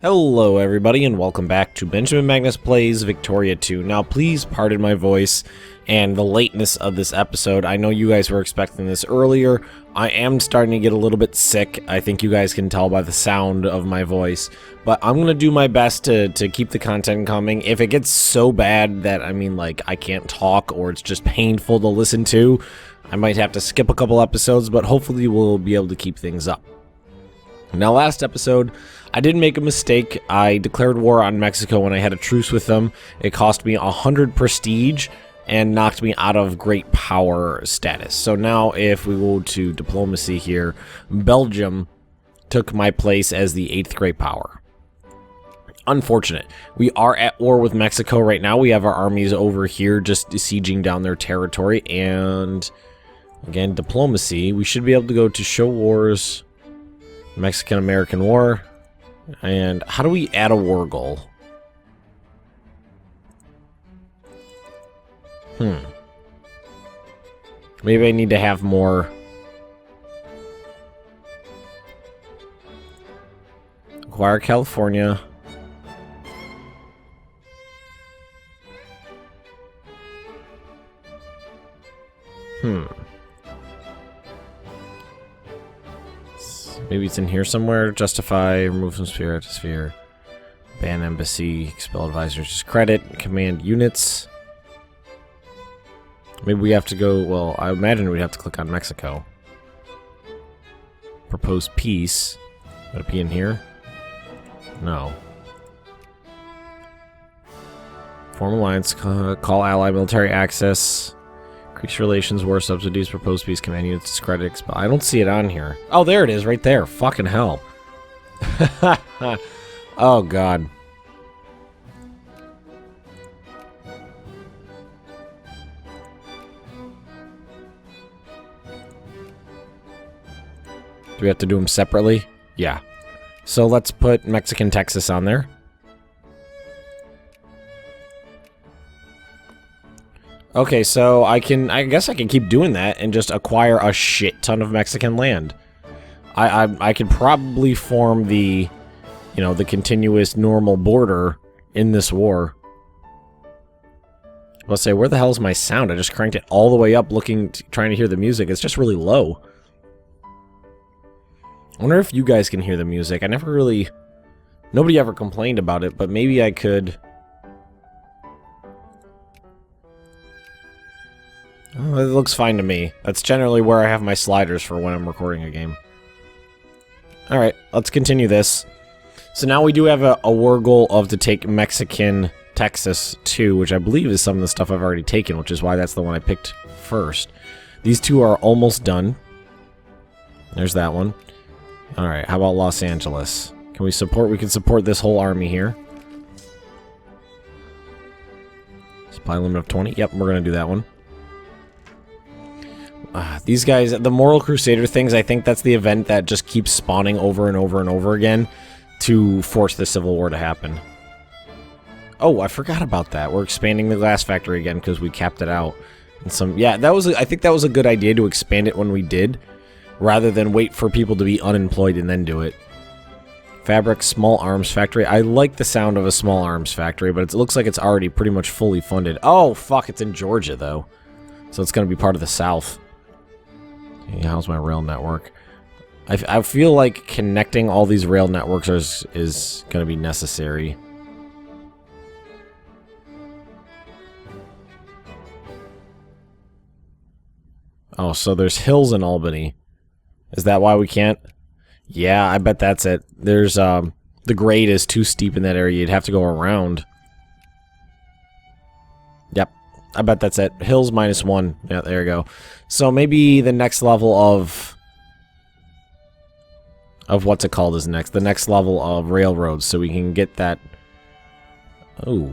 Hello everybody and welcome back to Benjamin Magnus Plays Victoria 2. Now please pardon my voice and the lateness of this episode. I know you guys were expecting this earlier. I am starting to get a little bit sick. I think you guys can tell by the sound of my voice. But I'm going to do my best to keep the content coming. If it gets so bad that, I can't talk or it's just painful to listen to, I might have to skip a couple episodes, but hopefully we'll be able to keep things up. Now, last episode, I did make a mistake. I declared war on Mexico when I had a truce with them. It cost me 100 prestige and knocked me out of great power status. So now, if we go to diplomacy here, Belgium took my place as the 8th great power. Unfortunate. We are at war with Mexico right now. We have our armies over here just sieging down their territory. And, again, diplomacy. We should be able to go to show wars, Mexican-American War. And how do we add a war goal? Maybe I need to have more. Acquire California. Maybe it's in here somewhere. Justify, remove from sphere to sphere. Ban embassy, expel advisors, discredit, command units. Maybe we have to go, well, I imagine we'd have to click on Mexico. Propose peace. Would it be in here? No. Form alliance, call ally, military access. Increase relations, war subsidies, propose peace, command units, discredit, expel. I don't see it on here. Oh, there it is, right there. Fucking hell. Oh, God. Do we have to do them separately? Yeah. So let's put Mexican Texas on there. Okay, so I guess I can keep doing that and just acquire a shit ton of Mexican land. I could probably form the, the continuous normal border in this war. Let's say, where the hell is my sound? I just cranked it all the way up trying to hear the music. It's just really low. I wonder if you guys can hear the music. Nobody ever complained about it, but maybe I could. Oh, it looks fine to me. That's generally where I have my sliders for when I'm recording a game. Alright, let's continue this. So now we do have a war goal of to take Mexican Texas 2, which I believe is some of the stuff I've already taken, which is why that's the one I picked first. These two are almost done. There's that one. Alright, how about Los Angeles? Can we can support this whole army here. Supply limit of 20. Yep, we're going to do that one. These guys, the Moral Crusader things, I think that's the event that just keeps spawning over and over and over again to force the Civil War to happen. Oh, I forgot about that. We're expanding the glass factory again because we capped it out. And yeah, I think that was a good idea to expand it when we did, rather than wait for people to be unemployed and then do it. Fabric, small arms factory. I like the sound of a small arms factory, but it looks like it's already pretty much fully funded. Oh, fuck, it's in Georgia, though. So it's going to be part of the South. Hey, how's my rail network? I feel like connecting all these rail networks is going to be necessary. Oh, so there's hills in Albany. Is that why we can't? Yeah, I bet that's it. There's, the grade is too steep in that area. You'd have to go around. Yep. I bet that's it. Hills -1. Yeah, there you go. So maybe the next level of what's it called is next. The next level of railroads, so we can get that. Oh,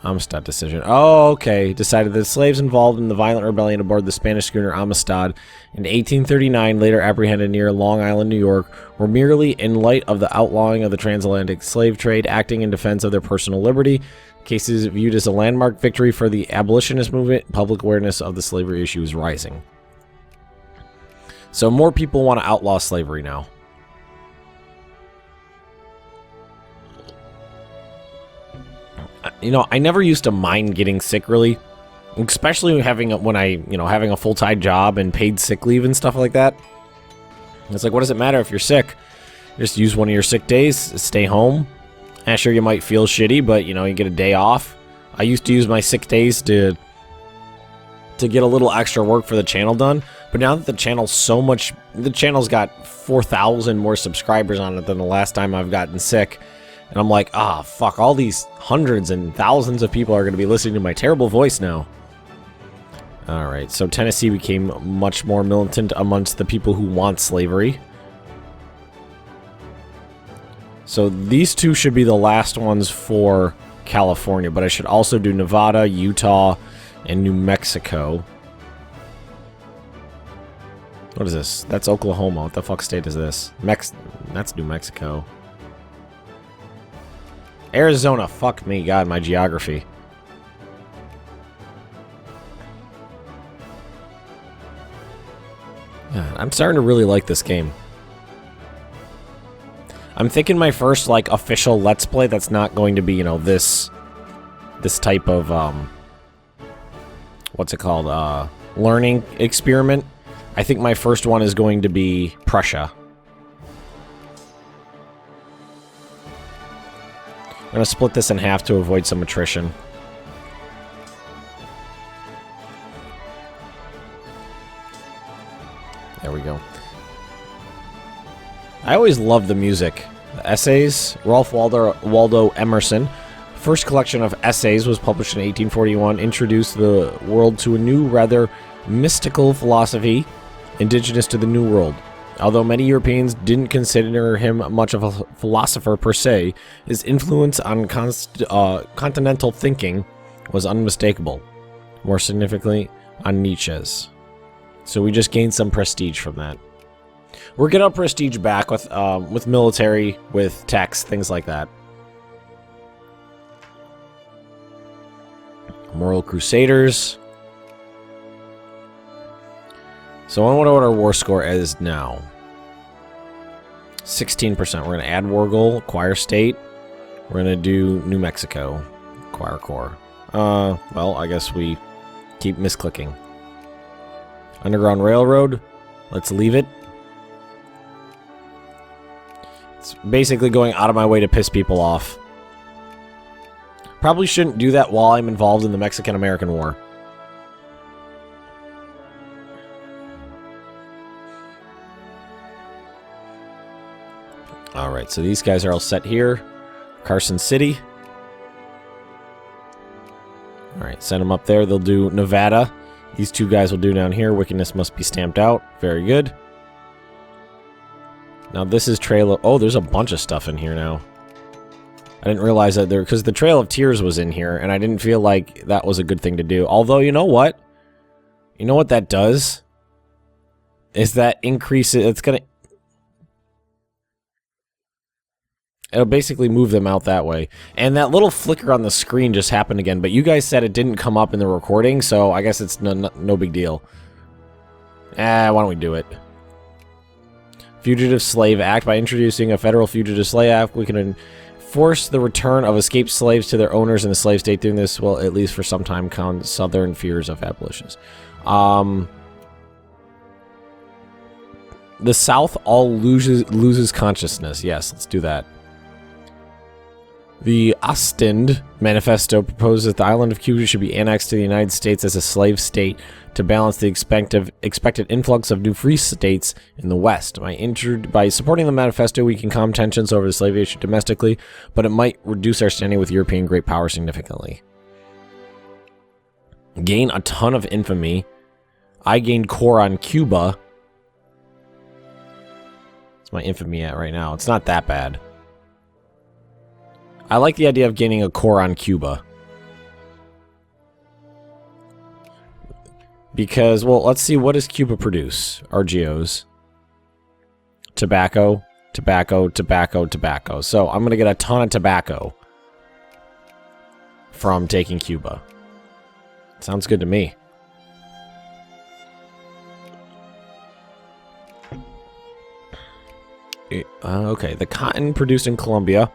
Amistad decision. Oh, okay. Decided that slaves involved in the violent rebellion aboard the Spanish schooner Amistad in 1839, later apprehended near Long Island, New York, were merely, in light of the outlawing of the transatlantic slave trade, acting in defense of their personal liberty. Case is viewed as a landmark victory for the abolitionist movement. Public awareness of the slavery issue is rising. So more people want to outlaw slavery now. You know, I never used to mind getting sick, really. Especially having having a full-time job and paid sick leave and stuff like that. It's like, what does it matter if you're sick? Just use one of your sick days, stay home. And sure, you might feel shitty, but, you know, you get a day off. I used to use my sick days to get a little extra work for the channel done. But now that the channel's got 4,000 more subscribers on it than the last time I've gotten sick. And I'm like, fuck, all these hundreds and thousands of people are going to be listening to my terrible voice now. Alright, so Tennessee became much more militant amongst the people who want slavery. So these two should be the last ones for California, but I should also do Nevada, Utah, and New Mexico. What is this? That's Oklahoma. What the fuck state is this? That's New Mexico. Arizona. Fuck me. God, my geography. I'm starting to really like this game. I'm thinking my first, like, official Let's Play that's not going to be, you know, this type of, what's it called, learning experiment. I think my first one is going to be Prussia. I'm going to split this in half to avoid some attrition. There we go. I always love the music. The essays, Ralph Waldo Emerson. First collection of essays was published in 1841, introduced the world to a new, rather mystical philosophy, indigenous to the New World. Although many Europeans didn't consider him much of a philosopher per se, his influence on continental thinking was unmistakable, more significantly on Nietzsche's. So we just gained some prestige from that. We're getting our prestige back with military, with tax, things like that. Moral Crusaders. So I wonder what our war score is now. 16%. We're going to add war goal, acquire state. We're going to do New Mexico, acquire core. Well, I guess we keep misclicking. Underground Railroad. Let's leave it. It's basically going out of my way to piss people off. Probably shouldn't do that while I'm involved in the Mexican-American War. Alright, so these guys are all set here. Carson City. Alright, send them up there. They'll do Nevada. These two guys will do down here. Wickedness must be stamped out. Very good. Now this is Trail of... Oh, there's a bunch of stuff in here now. I didn't realize that there... Because the Trail of Tears was in here, and I didn't feel like that was a good thing to do. Although, you know what? You know what that does? Is that increases... It's gonna... It'll basically move them out that way. And that little flicker on the screen just happened again, but you guys said it didn't come up in the recording, so I guess it's no big deal. Why don't we do it? Fugitive Slave Act. By introducing a federal Fugitive Slave Act, we can enforce the return of escaped slaves to their owners in the slave state. Doing this will, at least for some time, count Southern fears of abolitionists. The South all loses consciousness. Yes, let's do that. The Ostend Manifesto proposes that the island of Cuba should be annexed to the United States as a slave state to balance the expected influx of new free states in the West. By supporting the manifesto, we can calm tensions over the slave issue domestically, but it might reduce our standing with European great power significantly. Gain a ton of infamy. I gained core on Cuba. What's my infamy at right now? It's not that bad. I like the idea of gaining a core on Cuba. Because, well, let's see, what does Cuba produce? RGOs. Tobacco, tobacco, tobacco, tobacco. So I'm going to get a ton of tobacco from taking Cuba. Sounds good to me. Okay, the cotton produced in Colombia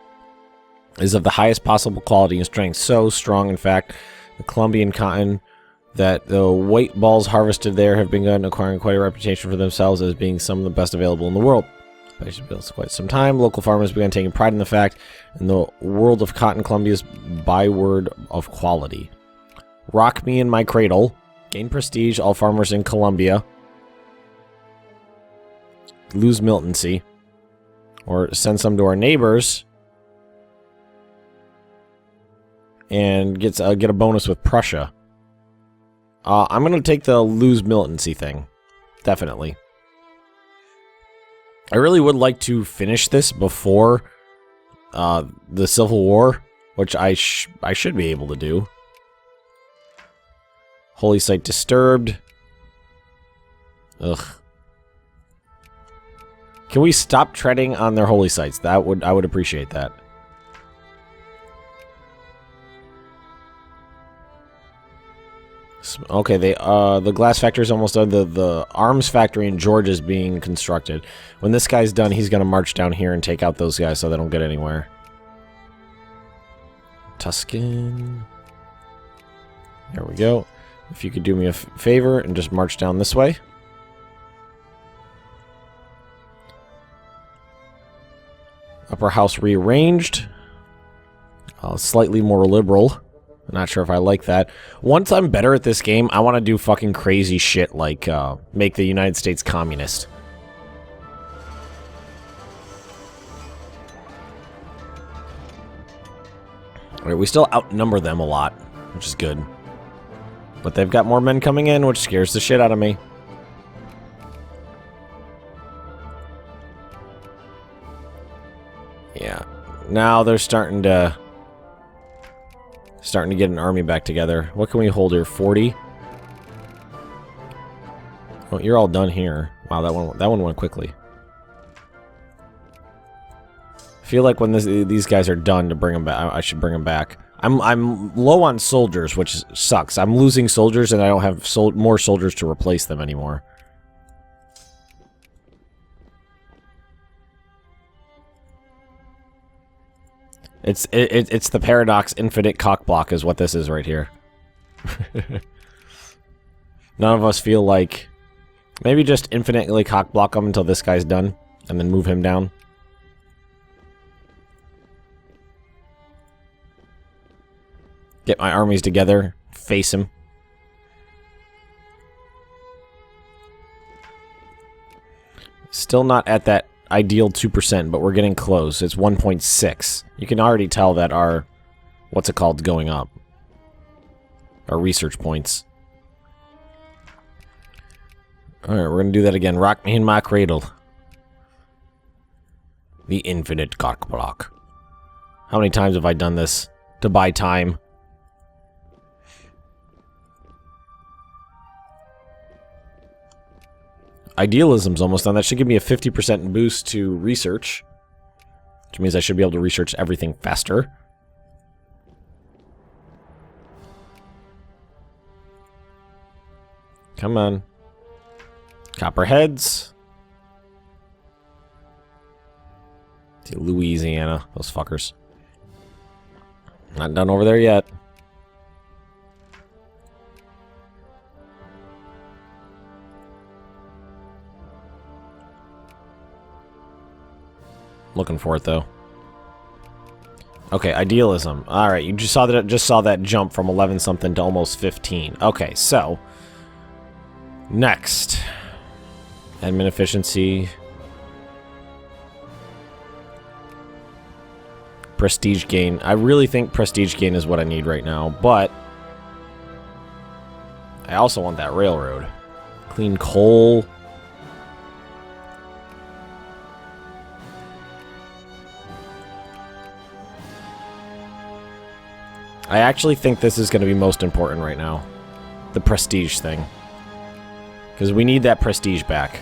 is of the highest possible quality and strength. So strong, in fact, the Colombian cotton that the white balls harvested there have begun acquiring quite a reputation for themselves as being some of the best available in the world. But it built quite some time. Local farmers began taking pride in the fact, in the world of cotton, Colombia's byword of quality. Rock me in my cradle. Gain prestige. All farmers in Colombia lose militancy. Or send some to our neighbors. And get a bonus with Prussia. I'm going to take the lose militancy thing. Definitely. I really would like to finish this before the Civil War, which I should be able to do. Holy site disturbed. Ugh. Can we stop treading on their holy sites? I would appreciate that. Okay, the glass factory is almost done. The arms factory in Georgia is being constructed. When this guy's done, he's going to march down here and take out those guys so they don't get anywhere. Tuscan. There we go. If you could do me a favor and just march down this way. Upper house rearranged. Slightly more liberal. I'm not sure if I like that. Once I'm better at this game, I want to do fucking crazy shit like make the United States communist. Alright, we still outnumber them a lot, which is good. But they've got more men coming in, which scares the shit out of me. Yeah. Now they're starting to get an army back together. What can we hold here? 40? Oh, you're all done here. Wow, that one went quickly. I feel like when these guys are done to bring them back, I should bring them back. I'm low on soldiers, which sucks. I'm losing soldiers, and I don't have more soldiers to replace them anymore. It's the paradox infinite cockblock is what this is right here. None of us feel like... Maybe just infinitely cockblock him until this guy's done, and then move him down. Get my armies together, face him. Still not at that ideal 2%, but we're getting close. It's 1.6. You can already tell that our, what's it called, going up. Our research points. Alright, we're gonna do that again. Rock me in my cradle. The infinite cock block. How many times have I done this to buy time? Idealism's almost done. That should give me a 50% boost to research. Which means I should be able to research everything faster. Come on. Copperheads. See, Louisiana. Those fuckers. Not done over there yet. Looking for it though. Okay, idealism. All right, you just saw that jump from 11 something to almost 15. Okay, so next, admin efficiency, prestige gain. I really think prestige gain is what I need right now, but I also want that railroad. Clean coal. I actually think this is going to be most important right now. The prestige thing. Because we need that prestige back.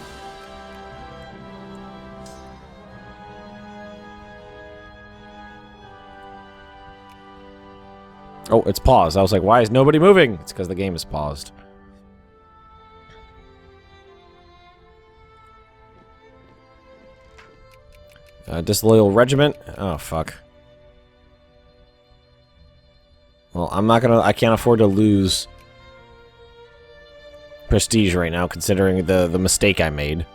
Oh, it's paused. I was like, why is nobody moving? It's because the game is paused. Disloyal regiment. Oh, fuck. Well, I can't afford to lose prestige right now, considering the mistake I made.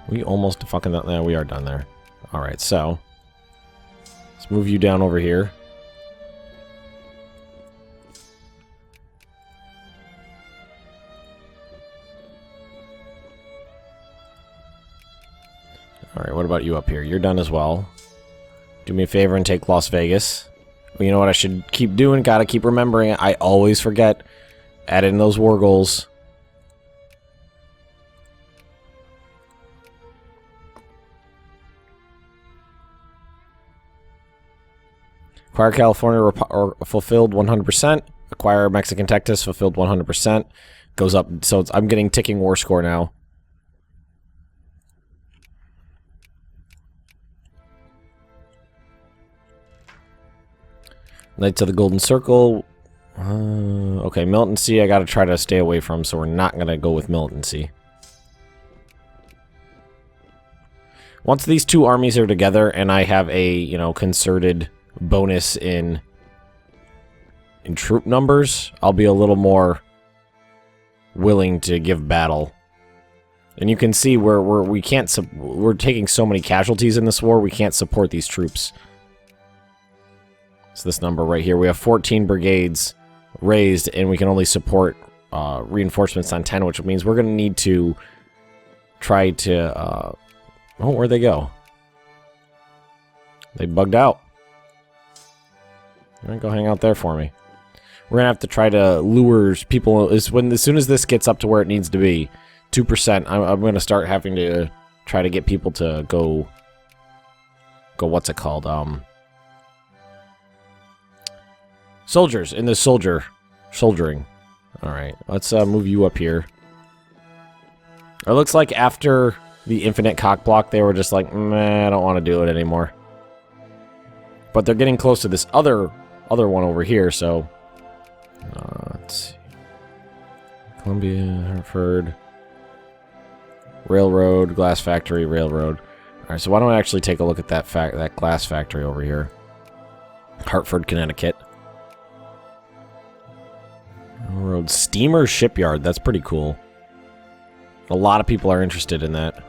We almost fucking done there. We are done there. Alright, so let's move you down over here. Alright, what about you up here? You're done as well. Do me a favor and take Las Vegas. Well, you know what I should keep doing? Gotta keep remembering it. I always forget. Add in those war goals. Acquire California fulfilled 100%. Acquire Mexican Texas fulfilled 100%. Goes up. So I'm getting ticking war score now. Knights of the Golden Circle. Okay, militancy I gotta try to stay away from, so we're not gonna go with militancy. Once these two armies are together and I have a, you know, concerted bonus in troop numbers, I'll be a little more willing to give battle. And you can see we're taking so many casualties in this war, we can't support these troops. It's this number right here. We have 14 brigades raised, and we can only support reinforcements on 10, which means we're going to need to try to... oh, where'd they go? They bugged out. All right, go hang out there for me. We're going to have to try to lure people... As soon as this gets up to where it needs to be, 2%, I'm going to start having to try to get people to go... What's it called? Soldiers in the soldiering. Alright, let's move you up here. It looks like after the infinite cock block, they were just like, meh, I don't want to do it anymore. But they're getting close to this other one over here, so... let's see. Columbia, Hartford. Railroad, glass factory, railroad. Alright, so why don't I actually take a look at that glass factory over here. Hartford, Connecticut. Railroad steamer shipyard. That's pretty cool. A lot of people are interested in that.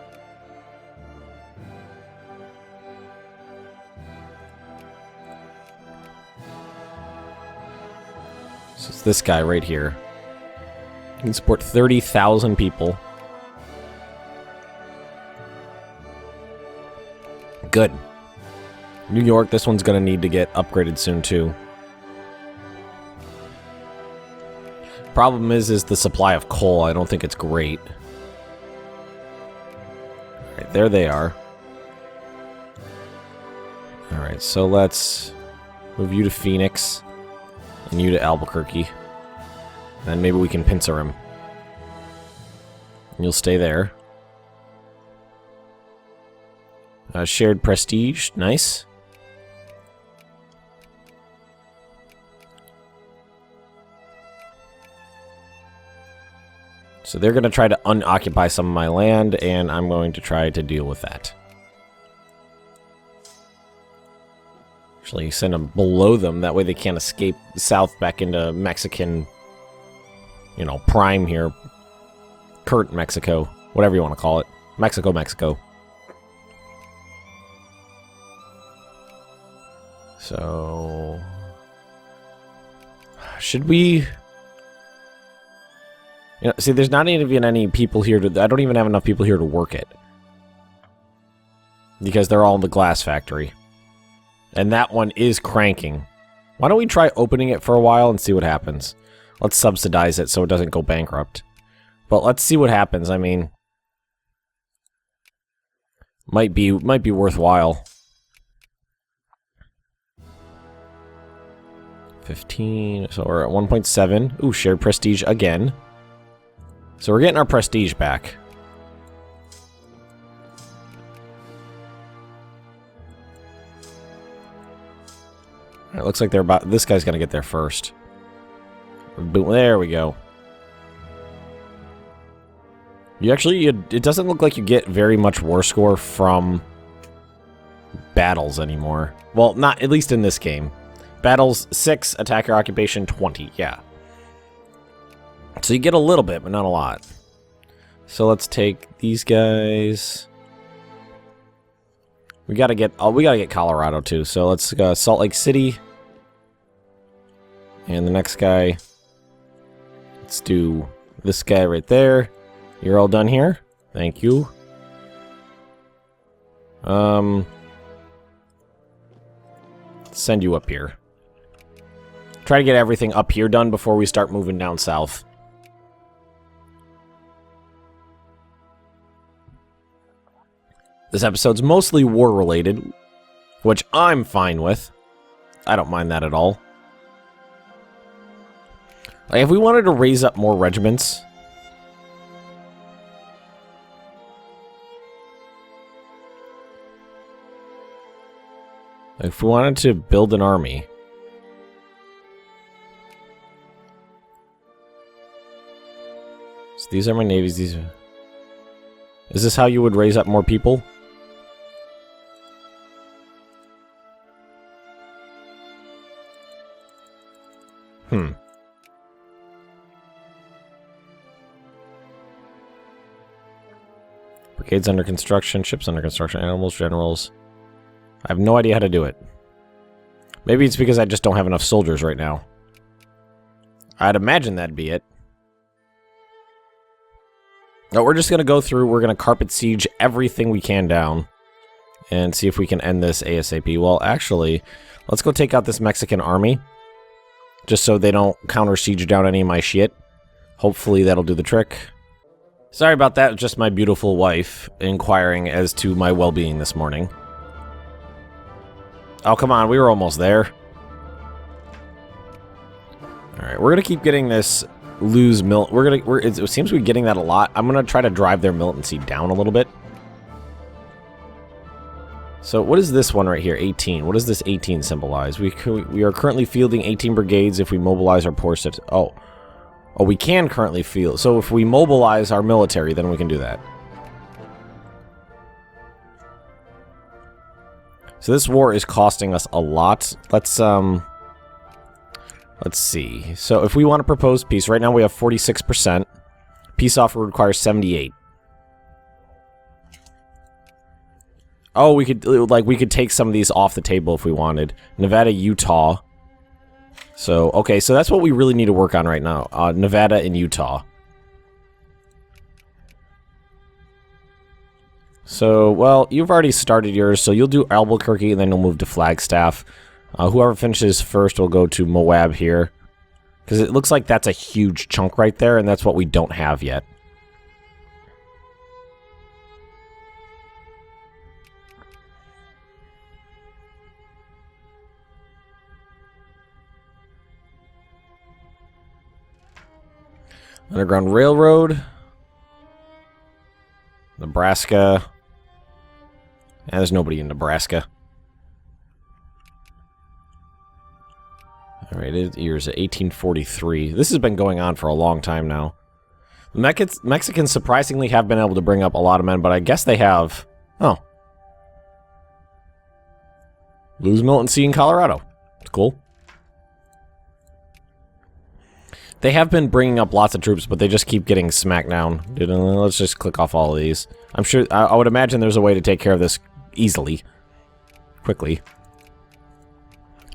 So it's this guy right here. You can support 30,000 people. Good. New York, this one's going to need to get upgraded soon too. Problem is the supply of coal. I don't think it's great. Alright, there they are. Alright, so let's move you to Phoenix and you to Albuquerque. And maybe we can pincer him. And you'll stay there. Shared prestige. Nice. So they're going to try to unoccupy some of my land, and I'm going to try to deal with that. Actually, send them below them. That way they can't escape south back into Mexican, you know, prime here. Current Mexico. Whatever you want to call it. Mexico, Mexico. So... should we... You know, see, there's not even any people here to... I don't even have enough people here to work it. Because they're all in the glass factory. And that one is cranking. Why don't we try opening it for a while and see what happens? Let's subsidize it so it doesn't go bankrupt. But let's see what happens. I mean... Might be worthwhile. 15... So we're at 1.7. Ooh, shared prestige again. So we're getting our prestige back. It looks like they're about... This guy's gonna get there first. Boom, there we go. You actually... It doesn't look like you get very much war score from battles anymore. Well, not... At least in this game. Battles 6, attacker occupation 20. Yeah. So you get a little bit, but not a lot. So let's take these guys. We gotta get Colorado too. So let's go Salt Lake City. And the next guy. Let's do this guy right there. You're all done here. Thank you. Send you up here. Try to get everything up here done before we start moving down south. This episode's mostly war-related, which I'm fine with. I don't mind that at all. Like, if we wanted to raise up more regiments... If we wanted to build an army... So these are my navies, these are... Is this how you would raise up more people? Brigades under construction, ships under construction, animals, generals. I have no idea how to do it. Maybe it's because I just don't have enough soldiers right now. I'd imagine that'd be it. No, we're just going to go through, we're going to carpet siege everything we can down. And see if we can end this ASAP. Well, actually, let's go take out this Mexican army. Just so they don't counter siege down any of my shit. Hopefully that'll do the trick. Sorry about that, just my beautiful wife inquiring as to my well-being this morning. Oh, come on, we were almost there. Alright, we're gonna keep getting this lose mil... It seems we're getting that a lot. I'm gonna try to drive their militancy down a little bit. So, what is this one right here? 18. What does this 18 symbolize? We are currently fielding 18 brigades if we mobilize our poor citizens. Oh, we can currently field. So, if we mobilize our military, then we can do that. So, this war is costing us a lot. Let's see. So, if we want to propose peace, right now we have 46%. Peace offer requires 78. Oh, we could take some of these off the table if we wanted. Nevada, Utah. So, okay, so that's what we really need to work on right now. Nevada and Utah. So, well, you've already started yours, so you'll do Albuquerque and then you'll move to Flagstaff. Whoever finishes first will go to Moab here. Because it looks like that's a huge chunk right there, and that's what we don't have yet. Underground Railroad. Nebraska. And there's nobody in Nebraska. Alright, here's 1843. This has been going on for a long time now. Mexicans surprisingly have been able to bring up a lot of men, but I guess they have... Oh. Lose militancy in Colorado. It's cool. They have been bringing up lots of troops, but they just keep getting smacked down. Let's just click off all of these. I'm sure, I would imagine there's a way to take care of this easily. Quickly.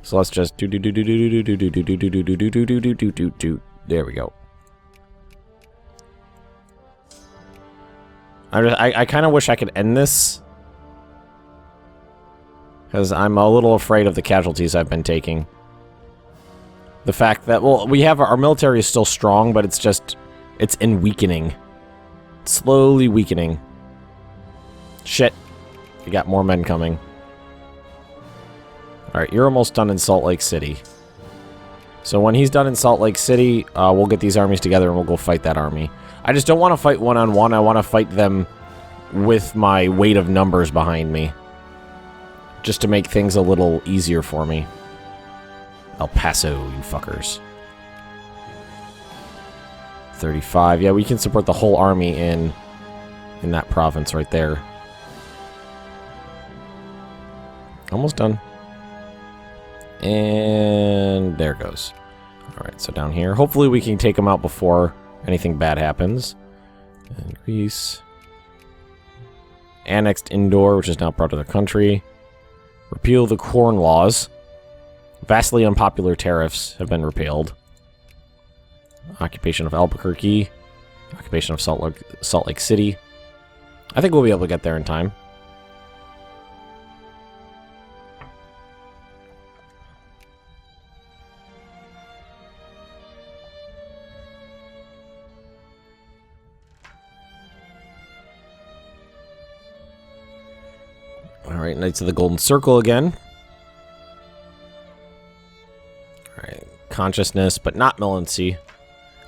So let's just do. There we go. I kind of wish I could end this. Because I'm a little afraid of the casualties I've been taking. The fact that, well, we have our military is still strong, but it's in weakening. Slowly weakening. Shit. We got more men coming. Alright, you're almost done in Salt Lake City. So when he's done in Salt Lake City, we'll get these armies together and we'll go fight that army. I just don't want to fight one-on-one. I want to fight them with my weight of numbers behind me. Just to make things a little easier for me. El Paso, you fuckers. 35. Yeah, we can support the whole army in that province right there. Almost done. And there it goes. Alright, so down here. Hopefully we can take them out before anything bad happens. And Greece. Annexed Indore, which is now part of the country. Repeal the corn laws. Vastly unpopular tariffs have been repealed. Occupation of Albuquerque. Occupation of Salt Lake City. I think we'll be able to get there in time. Alright, Knights of the Golden Circle again. Alright, consciousness, but not militancy.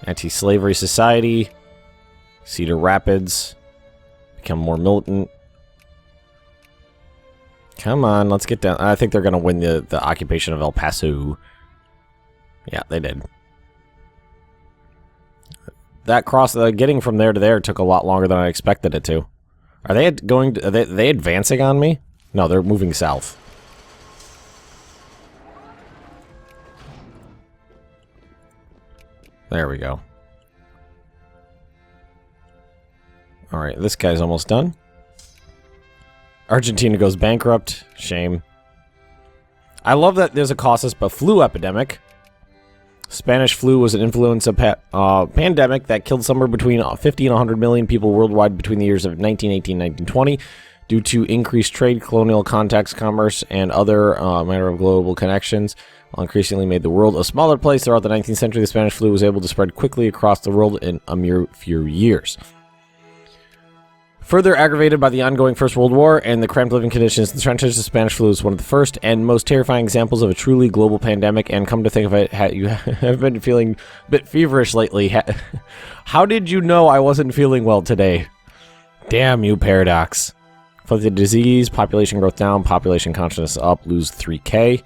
Anti-slavery society. Cedar Rapids. Become more militant. Come on, let's get down. I think they're going to win the occupation of El Paso. Yeah, they did. That cross, getting from there to there took a lot longer than I expected it to. Are they going? Are they advancing on me? No, they're moving south. There we go. Alright, this guy's almost done. Argentina goes bankrupt. Shame. I love that there's a causes but flu epidemic. Spanish flu was an influenza pandemic that killed somewhere between 50 and 100 million people worldwide between the years of 1918 and 1920. Due to increased trade, colonial contacts, commerce, and other matter of global connections, increasingly made the world a smaller place. Throughout the 19th century, the Spanish flu was able to spread quickly across the world in a mere few years. Further aggravated by the ongoing First World War and the cramped living conditions in the trenches, the Spanish flu is one of the first and most terrifying examples of a truly global pandemic, and come to think of it, you have been feeling a bit feverish lately. How did you know I wasn't feeling well today? Damn you, Paradox. For the disease, population growth down, population consciousness up, lose 3K.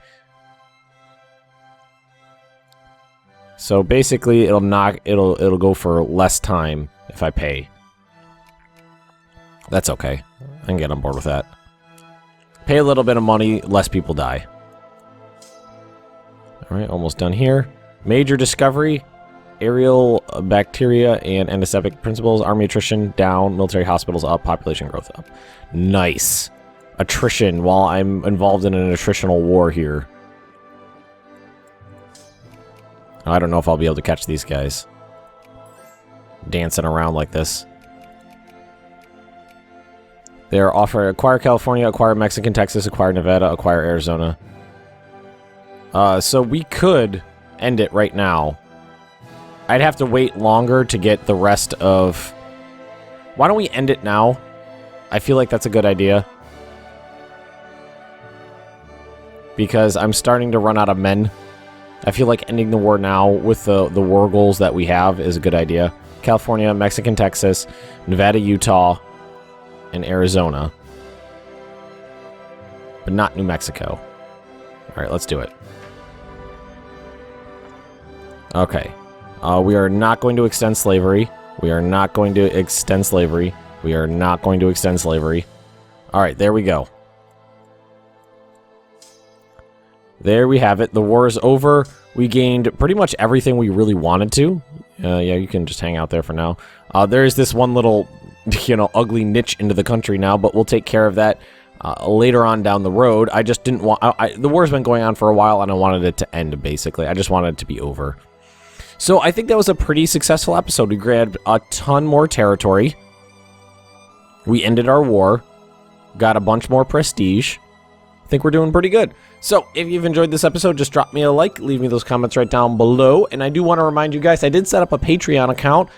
So basically, it'll go for less time if I pay. That's okay. I can get on board with that. Pay a little bit of money, less people die. Alright, almost done here. Major discovery. Aerial bacteria and antiseptic principles. Army attrition down. Military hospitals up. Population growth up. Nice. Attrition while I'm involved in an attritional war here. I don't know if I'll be able to catch these guys dancing around like this. They're offering acquire California, acquire Mexican Texas, acquire Nevada, acquire Arizona. So we could end it right now. I'd have to wait longer to get the rest of... Why don't we end it now? I feel like that's a good idea. Because I'm starting to run out of men. I feel like ending the war now with the war goals that we have is a good idea. California, Mexican Texas, Nevada, Utah, and Arizona. But not New Mexico. Alright, let's do it. Okay. We are not going to extend slavery. We are not going to extend slavery. We are not going to extend slavery. Alright, there we go. There we have it. The war is over. We gained pretty much everything we really wanted to. Yeah, you can just hang out there for now. There is this one little... ugly niche into the country now, but we'll take care of that later on down the road. I just didn't want... the war's been going on for a while, and I wanted it to end, basically. I just wanted it to be over. So I think that was a pretty successful episode. We grabbed a ton more territory. We ended our war. Got a bunch more prestige. I think we're doing pretty good. So, if you've enjoyed this episode, just drop me a like, leave me those comments right down below, and I do want to remind you guys, I did set up a Patreon account.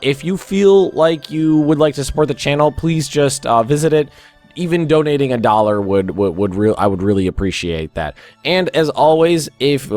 If you feel like you would like to support the channel, please just visit it. Even donating $1 I would really appreciate that. And as always, if...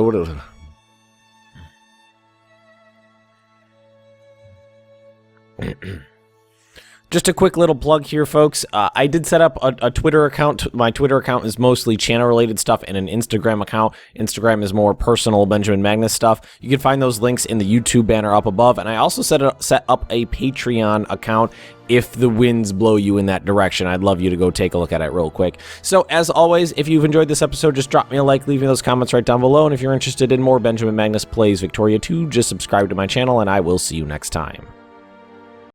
Just a quick little plug here, folks. I did set up a Twitter account. My Twitter account is mostly channel-related stuff, and an Instagram account. Instagram is more personal Benjamin Magnus stuff. You can find those links in the YouTube banner up above, and I also set up a Patreon account if the winds blow you in that direction. I'd love you to go take a look at it real quick. So, as always, if you've enjoyed this episode, just drop me a like, leave me those comments right down below, and if you're interested in more Benjamin Magnus Plays Victoria 2, just subscribe to my channel, and I will see you next time.